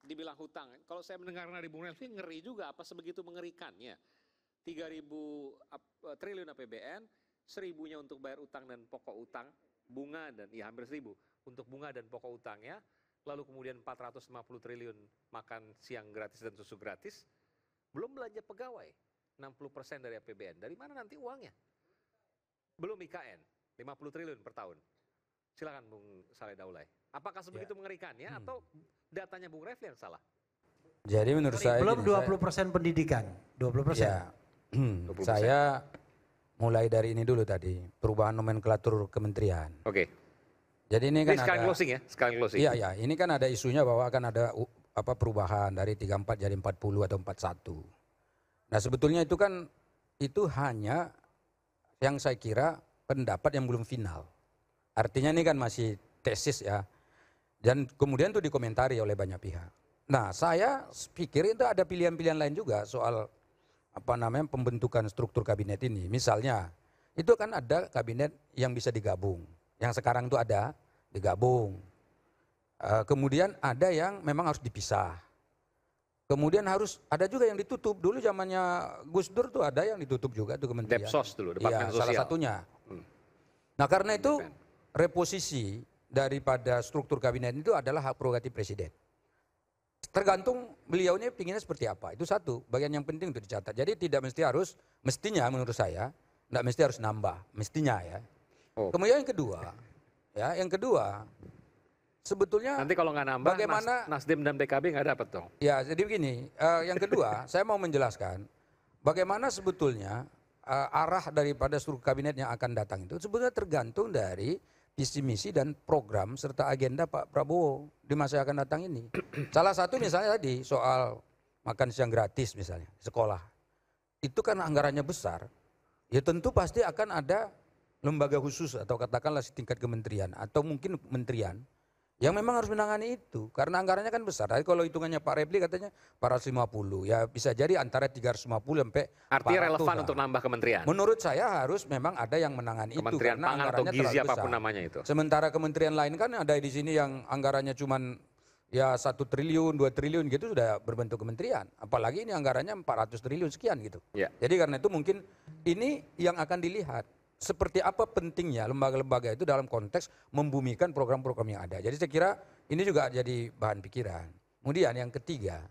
dibilang hutang. Kalau saya mendengar dari Bung Refli ngeri juga, apa sebegitu mengerikannya. 3.000 triliun APBN, 1.000-nya untuk bayar utang dan pokok utang, bunga dan ya hampir 1.000 untuk bunga dan pokok utangnya, lalu kemudian 450 triliun makan siang gratis dan susu gratis, belum belanja pegawai, 60% dari APBN. Dari mana nanti uangnya? Belum IKN, 50 triliun per tahun. Silakan Bung Saleh Daulay. Apakah sebegitu mengerikannya atau datanya Bung Refli yang salah? Jadi menurut saya belum 20% pendidikan, 20%. Ya, saya mulai dari ini dulu tadi, perubahan nomenklatur kementerian. Oke. Jadi ini kan sekalian ada closing ya, sekalian closing. Iya, ya, ini kan ada isunya bahwa akan ada perubahan dari 34 jadi 40 atau 41. Nah, sebetulnya itu kan itu hanya yang saya kira pendapat yang belum final. Artinya ini kan masih tesis ya. Dan kemudian itu dikomentari oleh banyak pihak. Nah, saya pikir itu ada pilihan-pilihan lain juga soal pembentukan struktur kabinet ini. Misalnya, itu kan ada kabinet yang bisa digabung. Yang sekarang itu ada digabung. Kemudian ada yang memang harus dipisah. Kemudian harus ada juga yang ditutup. Dulu zamannya Gus Dur tuh ada yang ditutup juga tuh kementerian. Depsos dulu, Departemen Sosial. Salah satunya. Nah, karena itu reposisi daripada struktur kabinet itu adalah hak prerogatif presiden. Tergantung beliau ini pinginnya seperti apa. Itu satu, bagian yang penting untuk dicatat. Jadi tidak mesti harus, mestinya menurut saya, tidak mesti harus nambah, mestinya ya. Kemudian yang kedua, sebetulnya nanti kalau nggak nambah, bagaimana Nasdem dan PKB nggak dapat dong. Ya, jadi begini, yang kedua, saya mau menjelaskan bagaimana sebetulnya arah daripada struktur kabinet yang akan datang itu sebetulnya tergantung dari visi misi dan program serta agenda Pak Prabowo di masa yang akan datang ini. Salah satu misalnya tadi soal makan siang gratis misalnya di sekolah. Itu kan anggarannya besar. Ya tentu pasti akan ada lembaga khusus atau katakanlah setingkat kementerian atau mungkin kementerian yang memang harus menangani itu karena anggarannya kan besar. Tapi kalau hitungannya Pak Refli katanya 450, ya bisa jadi antara 350 sampai 400. Artinya relevan untuk nambah kementerian. Menurut saya harus memang ada yang menangani Kementerian itu karena Pangan anggarannya atau Gizi terlalu apapun besar. namanya itu. Sementara kementerian lain kan ada di sini yang anggarannya cuman ya 1 triliun, 2 triliun gitu sudah berbentuk kementerian. Apalagi ini anggarannya 400 triliun sekian gitu. Ya. Jadi karena itu mungkin ini yang akan dilihat. Seperti apa pentingnya lembaga-lembaga itu dalam konteks membumikan program-program yang ada. Jadi saya kira ini juga jadi bahan pikiran. Kemudian yang ketiga,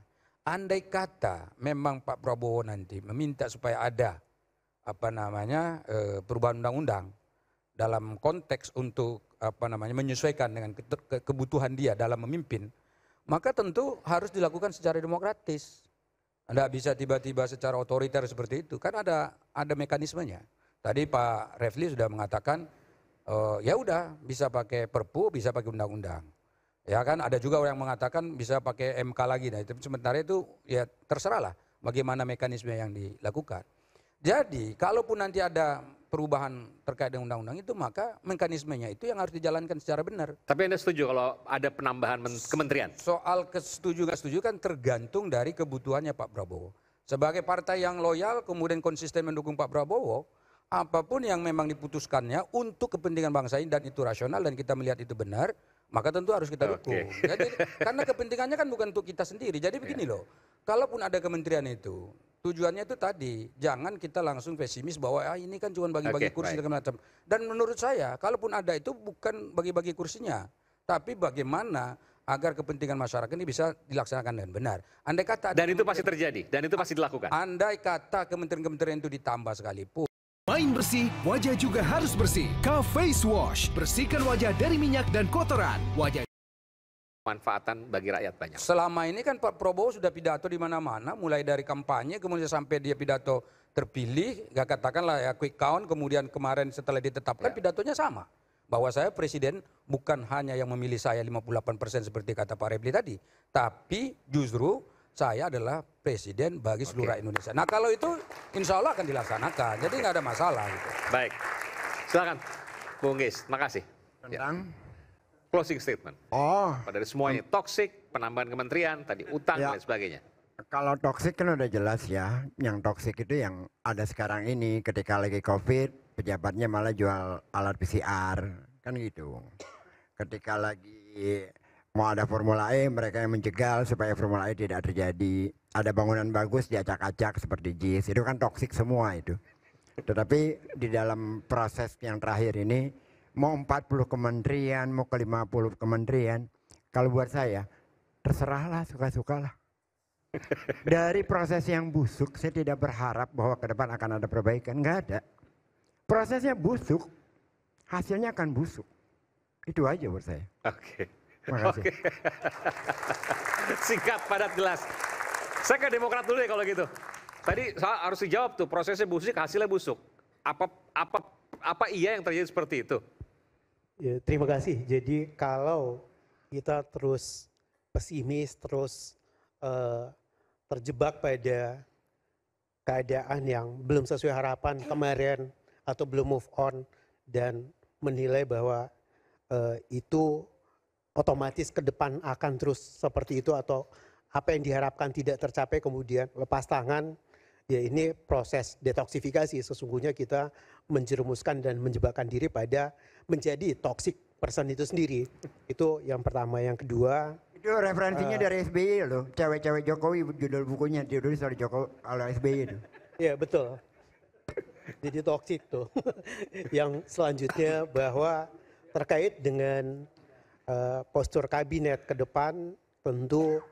andai kata memang Pak Prabowo nanti meminta supaya ada perubahan undang-undang dalam konteks untuk menyesuaikan dengan kebutuhan dia dalam memimpin, maka tentu harus dilakukan secara demokratis. Tidak bisa tiba-tiba secara otoriter seperti itu. Kan ada mekanismenya. Tadi Pak Refli sudah mengatakan ya udah bisa pakai Perpu, bisa pakai undang-undang. Ya kan ada juga orang yang mengatakan bisa pakai MK lagi. Nah, sementara itu ya terserahlah bagaimana mekanisme yang dilakukan. Jadi kalaupun nanti ada perubahan terkait dengan undang-undang itu maka mekanismenya itu yang harus dijalankan secara benar. Tapi Anda setuju kalau ada penambahan kementerian? Soal setuju nggak setuju kan tergantung dari kebutuhannya Pak Prabowo. Sebagai partai yang loyal kemudian konsisten mendukung Pak Prabowo, apapun yang memang diputuskannya untuk kepentingan bangsa ini dan itu rasional dan kita melihat itu benar, maka tentu harus kita dukung. Jadi, karena kepentingannya kan bukan untuk kita sendiri. Jadi begini loh, kalaupun ada kementerian itu, tujuannya itu tadi, jangan kita langsung pesimis bahwa ini kan cuma bagi-bagi kursi dan macam. Dan menurut saya, kalaupun ada itu bukan bagi-bagi kursinya, tapi bagaimana agar kepentingan masyarakat ini bisa dilaksanakan dengan benar. Andai kata dan itu pasti terjadi, dan itu pasti dilakukan. Andai kata kementerian-kementerian itu ditambah sekalipun. Main bersih, wajah juga harus bersih. K-Face Wash, bersihkan wajah dari minyak dan kotoran. Wajah manfaatan bagi rakyat banyak. Selama ini kan Pak Prabowo sudah pidato di mana-mana, mulai dari kampanye, kemudian sampai dia pidato terpilih, gak katakanlah ya quick count, kemudian kemarin setelah ditetapkan pidatonya sama. Bahwa saya presiden bukan hanya yang memilih saya 58% seperti kata Pak Refli tadi, tapi justru saya adalah presiden bagi seluruh Indonesia. Nah kalau itu insya Allah akan dilaksanakan, jadi nggak ada masalah. Gitu. Baik, silakan Bung Gis, makasih. Tentang? Closing statement. Dari semuanya, toksik, penambahan kementerian, tadi utang dan sebagainya. Kalau toksik kan udah jelas ya, yang toksik itu yang ada sekarang ini ketika lagi COVID, pejabatnya malah jual alat PCR, kan gitu. Ketika lagi Mau ada Formula E, mereka yang menjegal supaya Formula E tidak terjadi. Ada bangunan bagus diacak-acak seperti JIS, itu kan toksik semua itu. Tetapi di dalam proses yang terakhir ini, mau 40 kementerian, mau ke 50 kementerian, kalau buat saya, terserahlah, suka-sukalah. Dari proses yang busuk, saya tidak berharap bahwa ke depan akan ada perbaikan, nggak ada. Prosesnya busuk, hasilnya akan busuk. Itu aja buat saya. Oke. Terima kasih. Oke. Singkat, padat, jelas. Saya ke Demokrat dulu ya kalau gitu. Tadi harus dijawab tuh, prosesnya busuk, hasilnya busuk. Apa iya yang terjadi seperti itu? Ya, terima kasih. Jadi kalau kita terus pesimis, terus terjebak pada keadaan yang belum sesuai harapan kemarin atau belum move on dan menilai bahwa itu otomatis ke depan akan terus seperti itu atau apa yang diharapkan tidak tercapai kemudian lepas tangan, ya ini proses detoksifikasi. Sesungguhnya kita menjerumuskan dan menjebakkan diri pada menjadi toxic person itu sendiri. Itu yang pertama. Yang kedua, itu referensinya dari SBY loh, cewek-cewek Jokowi, judul bukunya ditulis oleh Jokowi oleh SBY itu. ya betul. Jadi toxic tuh. Yang selanjutnya bahwa terkait dengan postur kabinet ke depan, tentu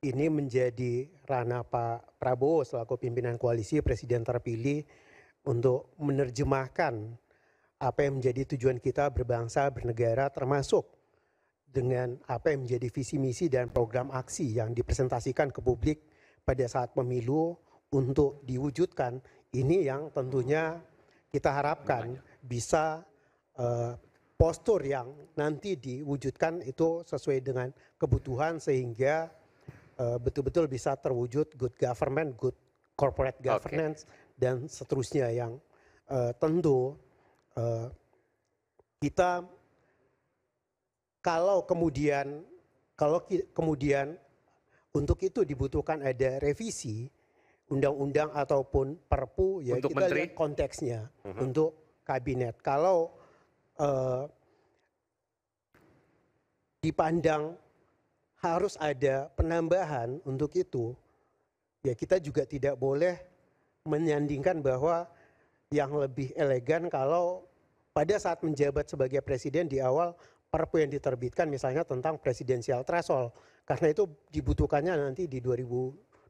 ini menjadi ranah Pak Prabowo selaku pimpinan koalisi presiden terpilih untuk menerjemahkan apa yang menjadi tujuan kita berbangsa, bernegara, termasuk dengan apa yang menjadi visi misi dan program aksi yang dipresentasikan ke publik pada saat pemilu untuk diwujudkan. Ini yang tentunya kita harapkan bisa postur yang nanti diwujudkan itu sesuai dengan kebutuhan sehingga betul-betul bisa terwujud good government, good corporate governance, dan seterusnya yang tentu kita kalau kemudian untuk itu dibutuhkan ada revisi undang-undang ataupun perpu, ya untuk kita menteri? lihat konteksnya untuk kabinet. Kalau dipandang harus ada penambahan untuk itu, ya kita juga tidak boleh menyandingkan bahwa yang lebih elegan kalau pada saat menjabat sebagai presiden di awal perpu yang diterbitkan misalnya tentang presidensial threshold, karena itu dibutuhkannya nanti di 2029.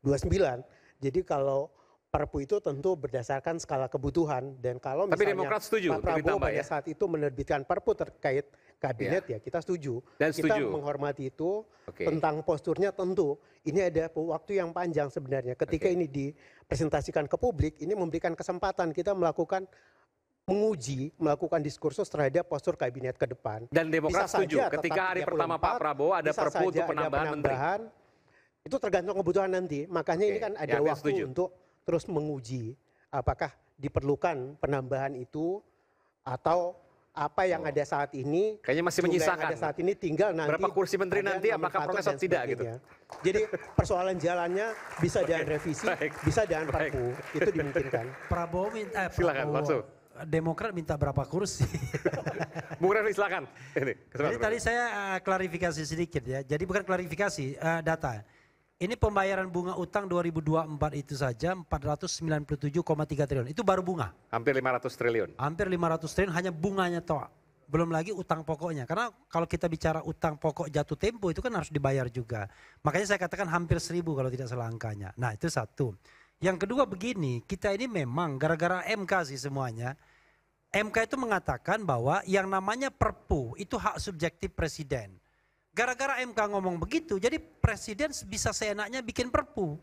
Jadi kalau perpu itu tentu berdasarkan skala kebutuhan, dan kalau Tapi misalnya Demokrat setuju Pak untuk Prabowo ditambah pada ya? saat itu menerbitkan perpu terkait kabinet, ya kita setuju. Dan Kita setuju. menghormati itu. Oke. Tentang posturnya tentu ini ada waktu yang panjang sebenarnya. Ketika ini dipresentasikan ke publik, ini memberikan kesempatan kita melakukan diskursus terhadap postur kabinet ke depan. Dan Demokrat Bisa setuju saja ketika tetap hari pertama Pak 34, Prabowo ada bisa perpu saja untuk ada penambahan menteri. Itu tergantung kebutuhan nanti. Makanya ini kan ada ya, waktu setuju. untuk terus menguji apakah diperlukan penambahan itu atau apa yang ada saat ini. Kayaknya masih jumlah yang menyisakan. ada saat ini tinggal nanti Berapa kursi menteri ada nanti, apakah nomenklatur protes dan atau tidak gitu? sebagainya. Jadi persoalan jalannya bisa dengan revisi, baik. bisa dengan perpu. Itu dimungkinkan. Prabowo minta Silakan, langsung. Demokrat minta berapa kursi? Bung Refli silakan. Ini, Jadi tadi saya klarifikasi sedikit ya. Jadi bukan klarifikasi, data. Ini pembayaran bunga utang 2024 itu saja 497,3 triliun. Itu baru bunga. hampir 500 triliun. Hampir 500 triliun hanya bunganya toh. Belum lagi utang pokoknya. Karena kalau kita bicara utang pokok jatuh tempo itu kan harus dibayar juga. Makanya saya katakan hampir 1000 kalau tidak salah angkanya. Nah itu satu. Yang kedua begini, kita ini memang gara-gara MK sih semuanya. MK itu mengatakan bahwa yang namanya perpu itu hak subjektif presiden. Gara-gara MK ngomong begitu, jadi presiden bisa seenaknya bikin perpu.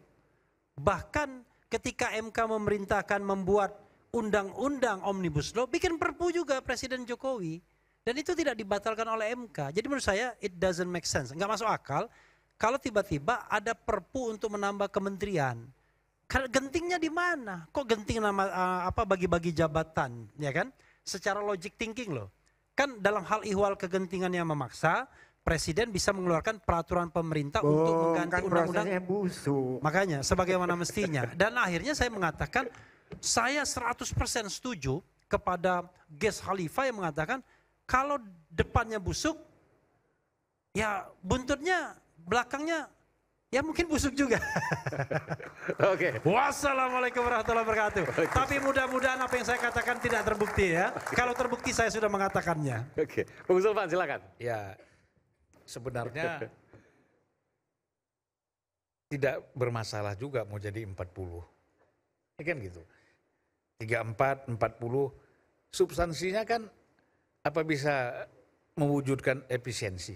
Bahkan ketika MK memerintahkan membuat undang-undang Omnibus Law, bikin perpu juga Presiden Jokowi. Dan itu tidak dibatalkan oleh MK. Jadi menurut saya it doesn't make sense. Nggak masuk akal kalau tiba-tiba ada perpu untuk menambah kementerian. Gentingnya di mana? Kok genting nama bagi-bagi jabatan, ya kan? Secara logic thinking loh. Kan dalam hal ihwal kegentingan yang memaksa, Presiden bisa mengeluarkan peraturan pemerintah untuk mengganti undang-undang. Prosesnya busuk. Makanya sebagaimana mestinya. Dan akhirnya saya mengatakan saya 100% setuju kepada Ges Khalifah yang mengatakan kalau depannya busuk ya buntutnya, belakangnya ya mungkin busuk juga. Oke. Wassalamualaikum warahmatullahi wabarakatuh. Tapi mudah-mudahan apa yang saya katakan tidak terbukti ya. Kalau terbukti saya sudah mengatakannya. Oke. Bung Zulfan silakan. Ya, sebenarnya tidak bermasalah juga mau jadi 40. Ya kan gitu. 34, 40, substansinya kan apa bisa mewujudkan efisiensi.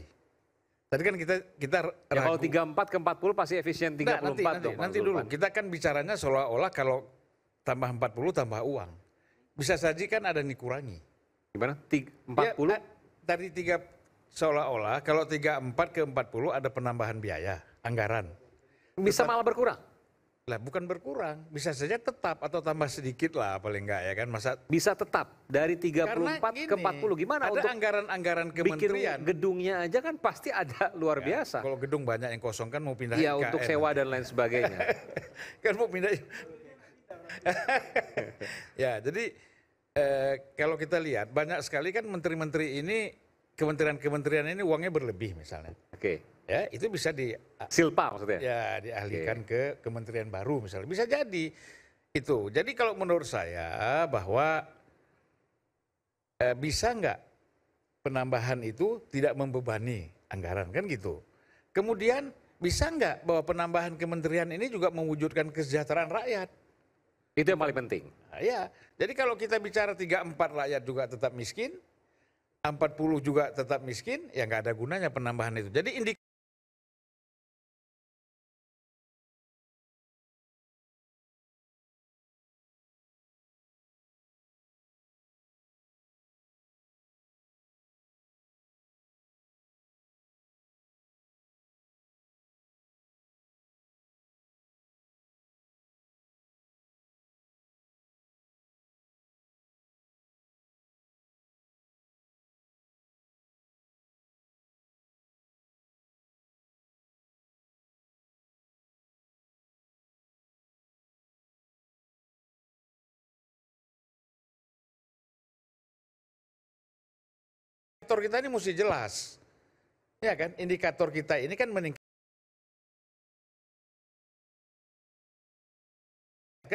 Tadi kan kita Ya, kalau ragu. 34 ke 40 pasti efisien 34 dong. Bang Nanti dulu. Zulfan. Kita kan bicaranya seolah-olah kalau tambah 40 tambah uang. Bisa saja kan ada yang dikurangi. Gimana? 40? Ya, tadi seolah-olah kalau 34 ke 40 ada penambahan biaya, anggaran. Bisa malah berkurang. Lah bukan berkurang, bisa saja tetap atau tambah sedikit lah paling enggak ya kan. Masa Bisa tetap dari 34 karena ke 40. Gimana ada untuk anggaran-anggaran bikin kementerian. gedungnya aja kan pasti ada luar Ya, biasa. kalau gedung banyak yang kosong kan mau pindah Iya, IKN. untuk sewa dan lain sebagainya. Kan mau pindah. Ya, jadi kalau kita lihat banyak sekali kan menteri-menteri ini, kementerian-kementerian ini uangnya berlebih misalnya. Oke. Ya, itu bisa Silpa maksudnya. ya dialihkan ke kementerian baru misalnya. Bisa jadi itu. Jadi kalau menurut saya bahwa bisa nggak penambahan itu tidak membebani anggaran kan gitu. Kemudian bisa nggak bahwa penambahan kementerian ini juga mewujudkan kesejahteraan rakyat. Itu yang paling penting. Nah, ya, jadi kalau kita bicara 34 rakyat juga tetap miskin, 40 juga tetap miskin, ya nggak ada gunanya penambahan itu. Jadi indikator kita ini mesti jelas. Ya kan, indikator kita ini kan meningkatkan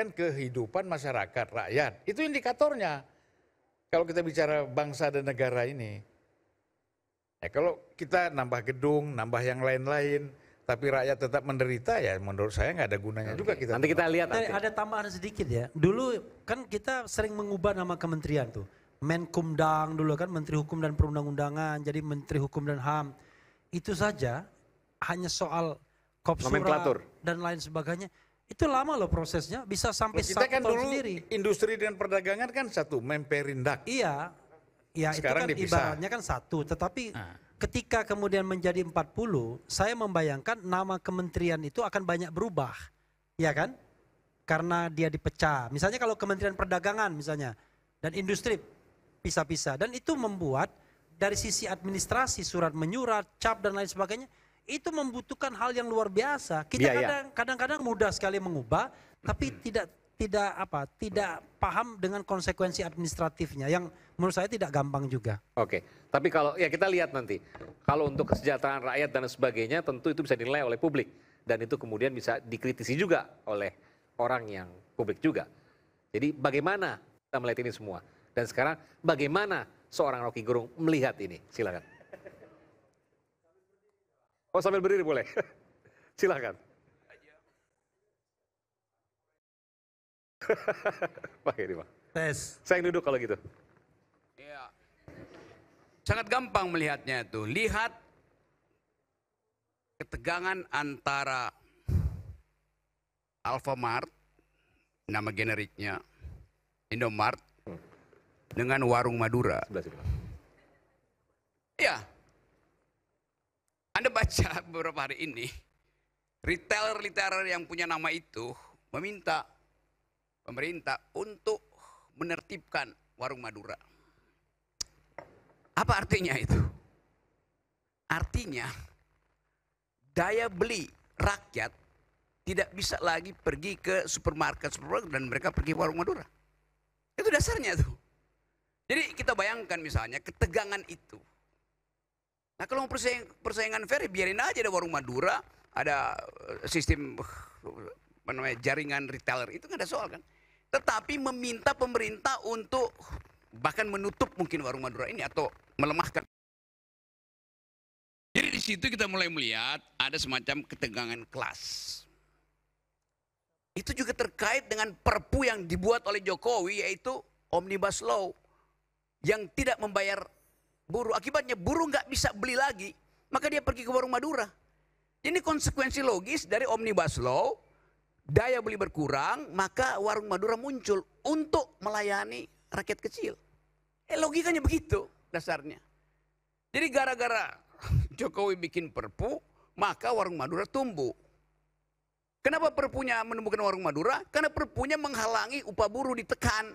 kehidupan masyarakat, rakyat. Itu indikatornya. Kalau kita bicara bangsa dan negara ini. Ya kalau kita nambah gedung, nambah yang lain-lain, tapi rakyat tetap menderita, ya menurut saya nggak ada gunanya juga kita. Nanti kita lihat nanti. Ada tambahan sedikit ya. Dulu kan kita sering mengubah nama kementerian tuh. Menkumdang dulu kan, Menteri Hukum dan Perundang-undangan, jadi Menteri Hukum dan HAM. Itu saja hanya soal kopsurat Nomenklatur. dan lain sebagainya. Itu lama loh prosesnya, bisa sampai Kita 1 kan tahun dulu sendiri. industri dan perdagangan kan satu, Memperindak. Iya, ya Sekarang itu kan dipisah. ibaratnya kan satu. Tetapi ketika kemudian menjadi 40, saya membayangkan nama kementerian itu akan banyak berubah. Ya kan? Karena dia dipecah. Misalnya kalau Kementerian Perdagangan misalnya, dan industri pisah-pisah. Dan itu membuat dari sisi administrasi, surat menyurat, cap dan lain sebagainya, itu membutuhkan hal yang luar biasa. Kita Biaya. kadang-kadang mudah sekali mengubah, tapi tidak paham dengan konsekuensi administratifnya yang menurut saya tidak gampang juga. Oke, tapi kalau ya kita lihat nanti, kalau untuk kesejahteraan rakyat dan sebagainya tentu itu bisa dinilai oleh publik dan itu kemudian bisa dikritisi juga oleh orang yang publik juga. Jadi bagaimana kita melihat ini semua? Dan sekarang bagaimana seorang Rocky Gerung melihat ini? Silakan. Oh sambil berdiri boleh. Silakan. Pakai ini, Pak. Tes. Saya yang duduk kalau gitu. Ya. Sangat gampang melihatnya itu. Lihat ketegangan antara Alfamart, nama generiknya Indomart, dengan Warung Madura. Sebelah sini, Pak. Ya, Anda baca beberapa hari ini, retailer-retailer yang punya nama itu meminta pemerintah untuk menertibkan Warung Madura. Apa artinya itu? Artinya daya beli rakyat tidak bisa lagi pergi ke supermarket dan mereka pergi ke Warung Madura. Itu dasarnya tuh. Jadi kita bayangkan misalnya ketegangan itu. Nah kalau mau persaingan fair, biarin aja ada warung Madura, ada sistem apa namanya, jaringan retailer, itu nggak ada soal kan. Tetapi meminta pemerintah untuk bahkan menutup mungkin warung Madura ini atau melemahkan. Jadi di situ kita mulai melihat ada semacam ketegangan kelas. Itu juga terkait dengan perpu yang dibuat oleh Jokowi, yaitu Omnibus Law yang tidak membayar buruh. Akibatnya buruh nggak bisa beli lagi, maka dia pergi ke warung Madura. Ini konsekuensi logis dari Omnibus Law, daya beli berkurang, maka warung Madura muncul untuk melayani rakyat kecil. Logikanya begitu dasarnya. Jadi gara-gara Jokowi bikin perpu, maka warung Madura tumbuh. Kenapa perpunya menemukan warung Madura? Karena perpunya menghalangi upah buruh ditekan.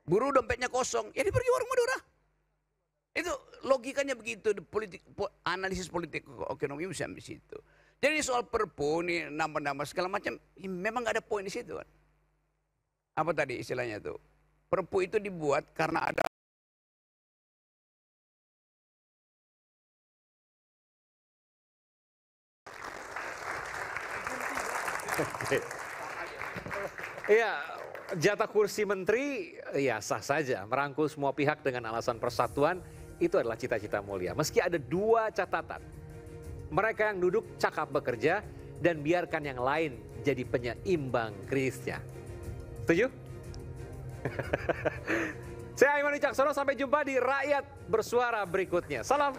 Buruh dompetnya kosong, ya dia pergi warung Madura. Itu logikanya begitu, analisis politik ekonomi bisa di situ. Jadi soal perpu nih nambah-nambah segala macam, memang nggak ada poin di situ kan. Apa tadi istilahnya tuh? Perpu itu dibuat karena ada Iya, jatah kursi menteri ya sah saja. Merangkul semua pihak dengan alasan persatuan, itu adalah cita-cita mulia. Meski ada dua catatan. Mereka yang duduk cakap bekerja dan biarkan yang lain jadi penyeimbang krisisnya. Setuju? Saya Aiman Wicaksono, sampai jumpa di Rakyat Bersuara berikutnya. Salam.